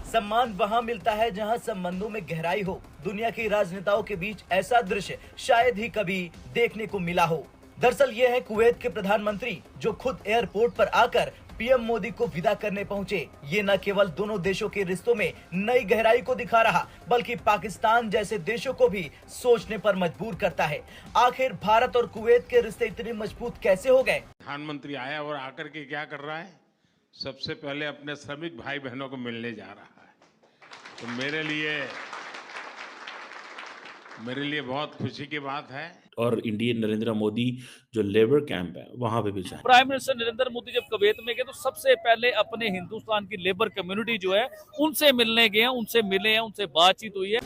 सम्मान वहां मिलता है जहां संबंधों में गहराई हो। दुनिया के राजनेताओं के बीच ऐसा दृश्य शायद ही कभी देखने को मिला हो। दरअसल ये है कुवैत के प्रधानमंत्री जो खुद एयरपोर्ट पर आकर पीएम मोदी को विदा करने पहुंचे। ये न केवल दोनों देशों के रिश्तों में नई गहराई को दिखा रहा, बल्कि पाकिस्तान जैसे देशों को भी सोचने पर मजबूर करता है। आखिर भारत और कुवैत के रिश्ते इतने मजबूत कैसे हो गए? प्रधानमंत्री आया और आकर के क्या कर रहा है? सबसे पहले अपने श्रमिक भाई बहनों को मिलने जा रहा है। तो मेरे लिए बहुत खुशी की बात है। और इंडियन नरेंद्र मोदी जो लेबर कैंप है वहां पे भी जाए। प्राइम मिनिस्टर नरेंद्र मोदी जब कुवैत में गए तो सबसे पहले अपने हिंदुस्तान की लेबर कम्युनिटी जो है उनसे मिलने गए हैं, उनसे मिले हैं, उनसे बातचीत हुई है।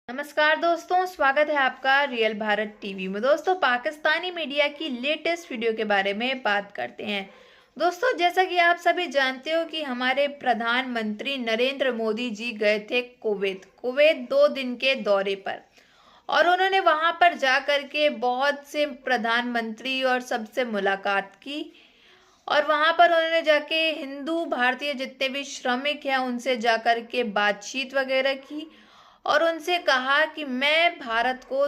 नमस्कार दोस्तों, स्वागत है आपका रियल भारत टीवी में। दोस्तों, पाकिस्तानी मीडिया की लेटेस्ट वीडियो के बारे में बात करते हैं। दोस्तों, जैसा कि आप सभी जानते हो कि हमारे प्रधानमंत्री नरेंद्र मोदी जी गए थे कुवैत 2 दिन के दौरे पर, और उन्होंने वहां पर जा कर के बहुत से प्रधानमंत्री और सबसे मुलाकात की। और वहां पर उन्होंने जाके हिंदू भारतीय जितने भी श्रमिक हैं उनसे जा कर के बातचीत वगैरह की, और उनसे कहा कि मैं भारत को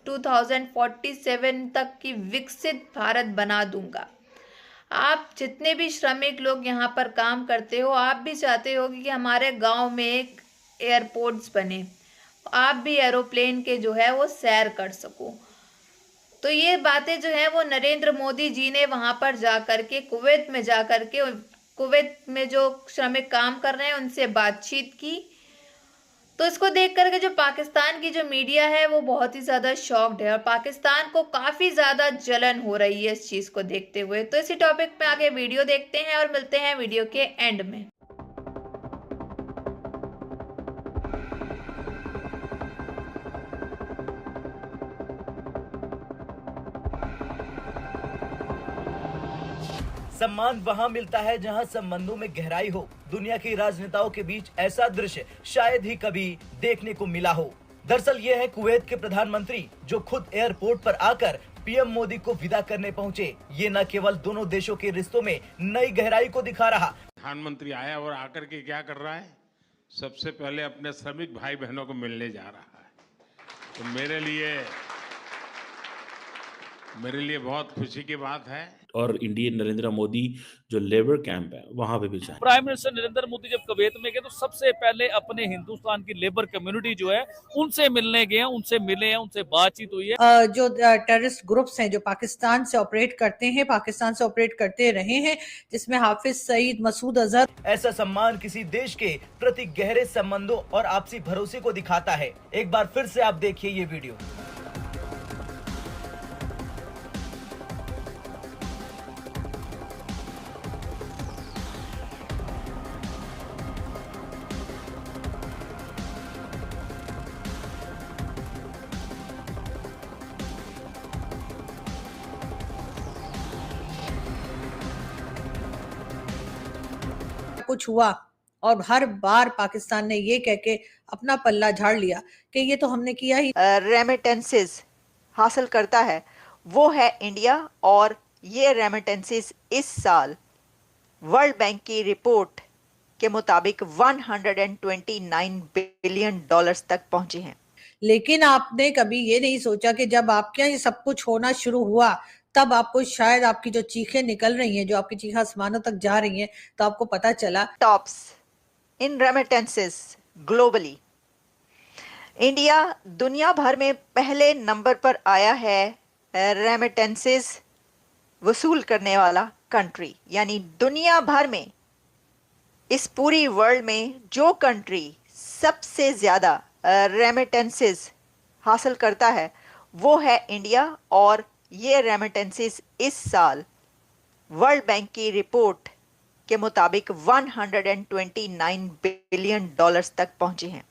2047 तक की विकसित भारत बना दूंगा। आप जितने भी श्रमिक लोग यहाँ पर काम करते हो, आप भी चाहते हो कि हमारे गांव में एक एयरपोर्ट्स बने, आप भी एरोप्लेन के जो है वो सैर कर सको। तो ये बातें जो है वो नरेंद्र मोदी जी ने वहाँ पर जा कर के कुवैत में जो श्रमिक काम कर रहे हैं उनसे बातचीत की। तो इसको देख करके जो पाकिस्तान की जो मीडिया है वो बहुत ही ज़्यादा शॉक्ड है, और पाकिस्तान को काफ़ी ज़्यादा जलन हो रही है इस चीज़ को देखते हुए। तो इसी टॉपिक पे आगे वीडियो देखते हैं और मिलते हैं वीडियो के एंड में। सम्मान वहां मिलता है जहां संबंधों में गहराई हो। दुनिया के राजनेताओं के बीच ऐसा दृश्य शायद ही कभी देखने को मिला हो। दरअसल ये है कुवैत के प्रधानमंत्री जो खुद एयरपोर्ट पर आकर पीएम मोदी को विदा करने पहुंचे। ये न केवल दोनों देशों के रिश्तों में नई गहराई को दिखा रहा। प्रधानमंत्री आया और आकर के क्या कर रहा है? सबसे पहले अपने श्रमिक भाई बहनों को मिलने जा रहा है। तो मेरे लिए बहुत खुशी की बात है। और इंडियन नरेंद्र मोदी जो लेबर कैंप है वहां पे भी जाए। प्राइम मिनिस्टर नरेंद्र मोदी जब कुवैत में गए तो सबसे पहले अपने हिंदुस्तान की लेबर कम्युनिटी जो है उनसे मिलने गए हैं, उनसे मिले हैं, उनसे बातचीत हुई है। जो टेररिस्ट ग्रुप्स हैं जो पाकिस्तान से ऑपरेट करते रहे हैं, जिसमें हाफिज सईद, मसूद अजहर। ऐसा सम्मान किसी देश के प्रति गहरे संबंधों और आपसी भरोसे को दिखाता है। एक बार फिर से आप देखिए ये वीडियो। कुछ हुआ और हर बार पाकिस्तान ने ये कह के अपना पल्ला झाड़ लिया कि ये तो हमने किया ही। रेमिटेंसेस हासिल करता है वो है इंडिया, और ये रेमिटेंसेस इस साल वर्ल्ड बैंक की रिपोर्ट के मुताबिक 129 बिलियन डॉलर्स तक पहुंचे हैं। लेकिन आपने कभी ये नहीं सोचा कि जब आपके यहाँ ये सब कुछ होना शुरू हुआ तब आपको शायद आपकी जो चीखें निकल रही हैं, जो आपकी चीखें आसमानों तक जा रही हैं, तो आपको पता चला टॉप्स इन रेमिटेंसेस ग्लोबली इंडिया दुनिया भर में पहले नंबर पर आया है रेमिटेंसेस वसूल करने वाला कंट्री। यानी दुनिया भर में, इस पूरी वर्ल्ड में जो कंट्री सबसे ज़्यादा रेमिटेंसेस हासिल करता है वो है इंडिया, और ये रेमिटेंसेस इस साल वर्ल्ड बैंक की रिपोर्ट के मुताबिक 129 बिलियन डॉलर्स तक पहुंचे हैं।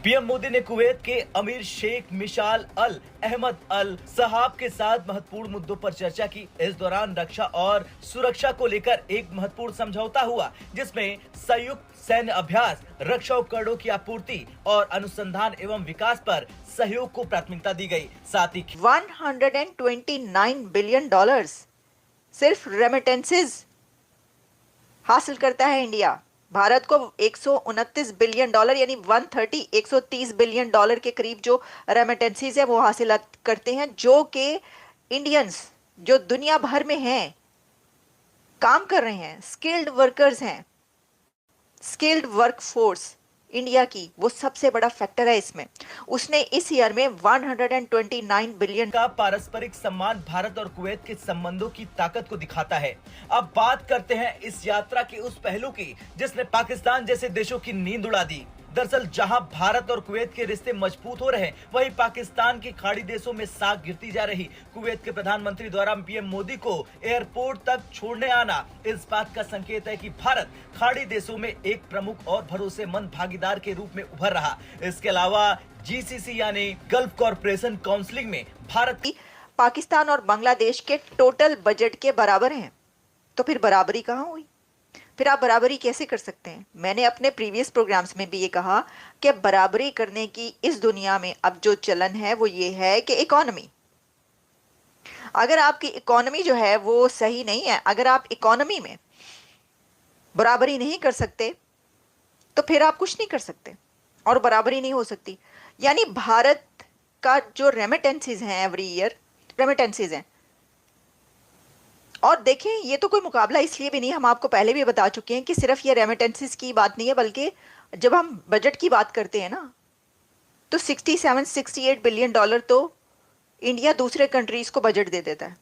पीएम मोदी ने कुवैत के अमीर शेख मिशाल अल अहमद अल सहाब के साथ महत्वपूर्ण मुद्दों पर चर्चा की। इस दौरान रक्षा और सुरक्षा को लेकर एक महत्वपूर्ण समझौता हुआ, जिसमें संयुक्त सैन्य अभ्यास, रक्षा उपकरणों की आपूर्ति और अनुसंधान एवं विकास पर सहयोग को प्राथमिकता दी गई। साथ ही $129 बिलियन सिर्फ रेमिटेंसेस हासिल करता है इंडिया। भारत को $129 बिलियन यानी 130 बिलियन डॉलर के करीब जो रेमिटेंसीज है वो हासिल करते हैं, जो कि इंडियंस जो दुनिया भर में हैं, काम कर रहे हैं, स्किल्ड वर्कर्स हैं, स्किल्ड वर्कफोर्स इंडिया की वो सबसे बड़ा फैक्टर है इसमें। उसने इस ईयर में 129 बिलियन का पारस्परिक सम्मान भारत और कुवैत के संबंधों की ताकत को दिखाता है। अब बात करते हैं इस यात्रा के उस पहलू की जिसने पाकिस्तान जैसे देशों की नींद उड़ा दी। दरअसल जहां भारत और कुवैत के रिश्ते मजबूत हो रहे हैं, वहीं पाकिस्तान की खाड़ी देशों में साख गिरती जा रही। कुवैत के प्रधानमंत्री द्वारा पीएम मोदी को एयरपोर्ट तक छोड़ने आना इस बात का संकेत है कि भारत खाड़ी देशों में एक प्रमुख और भरोसेमंद भागीदार के रूप में उभर रहा। इसके अलावा जीसीसी यानी गल्फ कॉरपोरेशन काउंसिल में भारत की पाकिस्तान और बांग्लादेश के टोटल बजट के बराबर हैं। तो फिर बराबरी कहाँ हुई? फिर आप बराबरी कैसे कर सकते हैं? मैंने अपने प्रीवियस प्रोग्राम्स में भी ये कहा कि बराबरी करने की इस दुनिया में अब जो चलन है वो ये है कि इकोनॉमी, अगर आपकी इकोनॉमी जो है वो सही नहीं है, अगर आप इकोनॉमी में बराबरी नहीं कर सकते तो फिर आप कुछ नहीं कर सकते और बराबरी नहीं हो सकती। यानी भारत का जो रेमिटेंसीज हैं एवरी ईयर रेमिटेंसीज हैं, और देखें ये तो कोई मुकाबला इसलिए भी नहीं, हम आपको पहले भी बता चुके हैं कि सिर्फ ये रेमिटेंसेस की बात नहीं है, बल्कि जब हम बजट की बात करते हैं ना तो 67-68 बिलियन डॉलर तो इंडिया दूसरे कंट्रीज को बजट दे देता है।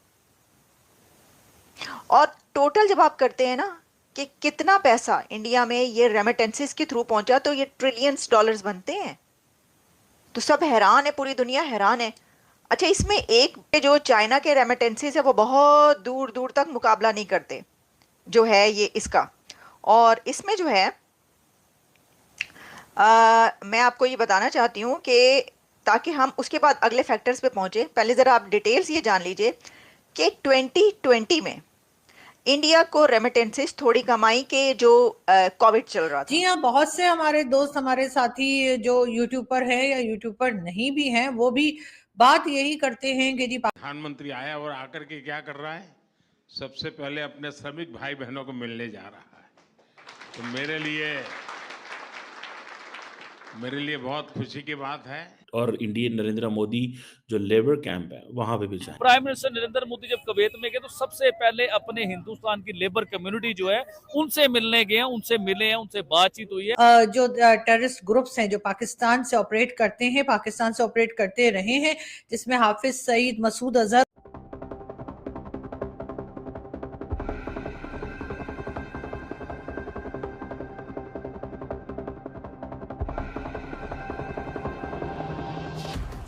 और टोटल जब आप करते हैं ना कि कितना पैसा इंडिया में ये रेमिटेंसेस के थ्रू पहुंचा, तो ये ट्रिलियंस डॉलर्स बनते हैं। तो सब हैरान है, पूरी दुनिया हैरान है। अच्छा, इसमें एक जो चाइना के रेमिटेंसेस है वो बहुत दूर दूर तक मुकाबला नहीं करते जो है ये इसका। और इसमें जो है मैं आपको ये बताना चाहती हूँ कि ताकि हम उसके बाद अगले फैक्टर्स पे पहुंचे, पहले ज़रा आप डिटेल्स ये जान लीजिए कि 2020 में इंडिया को रेमिटेंसेस थोड़ी कमाई के जो कोविड चल रहा था। जी हाँ, बहुत से हमारे दोस्त, हमारे साथी जो यूट्यूब पर है या यूट्यूब पर नहीं भी हैं, वो भी बात यही करते हैं कि जी प्रधानमंत्री आया और आकर के क्या कर रहा है, सबसे पहले अपने श्रमिक भाई बहनों को मिलने जा रहा है। तो मेरे लिए बहुत खुशी की बात है। और इंडियन नरेंद्र मोदी जो लेबर कैंप है वहां पे भी जाए। प्राइम मिनिस्टर नरेंद्र मोदी जब कुवैत में गए तो सबसे पहले अपने हिंदुस्तान की लेबर कम्युनिटी जो है उनसे मिलने गए हैं, उनसे मिले हैं, उनसे बातचीत हुई है। जो टेररिस्ट ग्रुप्स हैं जो पाकिस्तान से ऑपरेट करते हैं, पाकिस्तान से ऑपरेट करते रहे हैं, जिसमें हाफिज सईद, मसूद अजहर,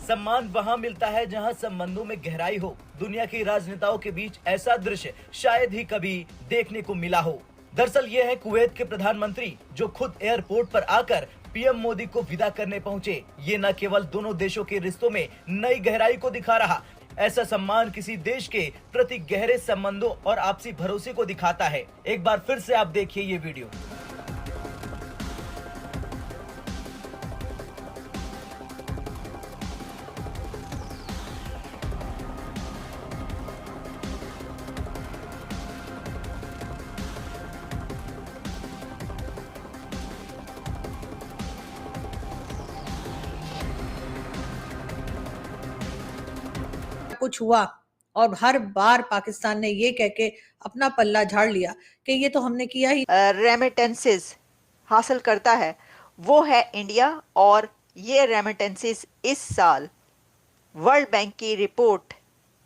सम्मान वहां मिलता है जहां संबंधों में गहराई हो। दुनिया के राजनेताओं के बीच ऐसा दृश्य शायद ही कभी देखने को मिला हो। दरअसल ये है कुवैत के प्रधानमंत्री जो खुद एयरपोर्ट पर आकर पीएम मोदी को विदा करने पहुंचे। ये न केवल दोनों देशों के रिश्तों में नई गहराई को दिखा रहा, ऐसा सम्मान किसी देश के प्रति गहरे संबंधों और आपसी भरोसे को दिखाता है। एक बार फिर से आप देखिए ये वीडियो। कुछ हुआ और हर बार पाकिस्तान ने ये कह के अपना पल्ला झाड़ लिया कि ये तो हमने किया ही। रेमिटेंसेस हासिल करता है वो है इंडिया, और ये रेमिटेंसेस इस साल वर्ल्ड बैंक की रिपोर्ट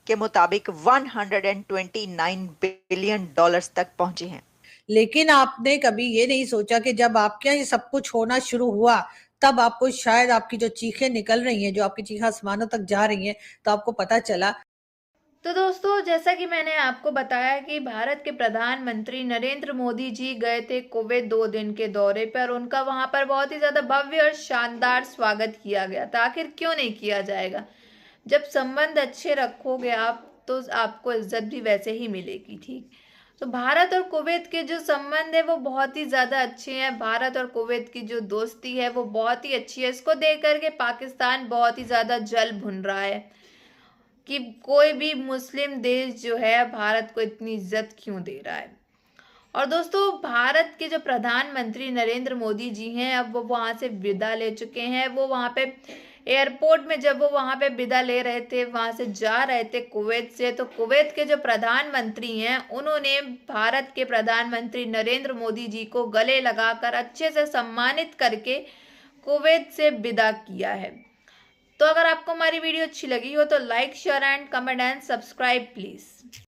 के मुताबिक 129 बिलियन डॉलर्स तक पहुंचे हैं। लेकिन आपने कभी ये नहीं सोचा कि जब आपके यहाँ ये सब कुछ होना शुरू हुआ तब आपको शायद आपकी जो चीखें निकल रही हैं, जो आपकी चीखें आसमानों तक जा रही हैं, तो आपको पता चला। तो दोस्तों, जैसा कि मैंने आपको बताया कि भारत के प्रधानमंत्री नरेंद्र मोदी जी गए थे कुवैत 2 दिन के दौरे पर। उनका वहां पर बहुत ही ज्यादा भव्य और शानदार स्वागत किया गया था। आखिर क्यों नहीं किया जाएगा? जब संबंध अच्छे रखोगे आप तो आपको इज्जत भी वैसे ही मिलेगी। ठीक, तो भारत और कुवैत के जो संबंध है वो बहुत ही ज्यादा अच्छे हैं। भारत और कुवैत की जो दोस्ती है वो बहुत ही अच्छी है। इसको देख करके पाकिस्तान बहुत ही ज्यादा जल भुन रहा है कि कोई भी मुस्लिम देश जो है भारत को इतनी इज्जत क्यों दे रहा है। और दोस्तों, भारत के जो प्रधानमंत्री नरेंद्र मोदी जी हैं, अब वो वहां से विदा ले चुके हैं। वो वहां पे एयरपोर्ट में जब वो वहां पे विदा ले रहे थे, वहां से जा रहे थे कुवैत से, तो कुवैत के जो प्रधानमंत्री हैं उन्होंने भारत के प्रधानमंत्री नरेंद्र मोदी जी को गले लगाकर अच्छे से सम्मानित करके कुवैत से विदा किया है। तो अगर आपको हमारी वीडियो अच्छी लगी हो तो like, share and comment and subscribe please.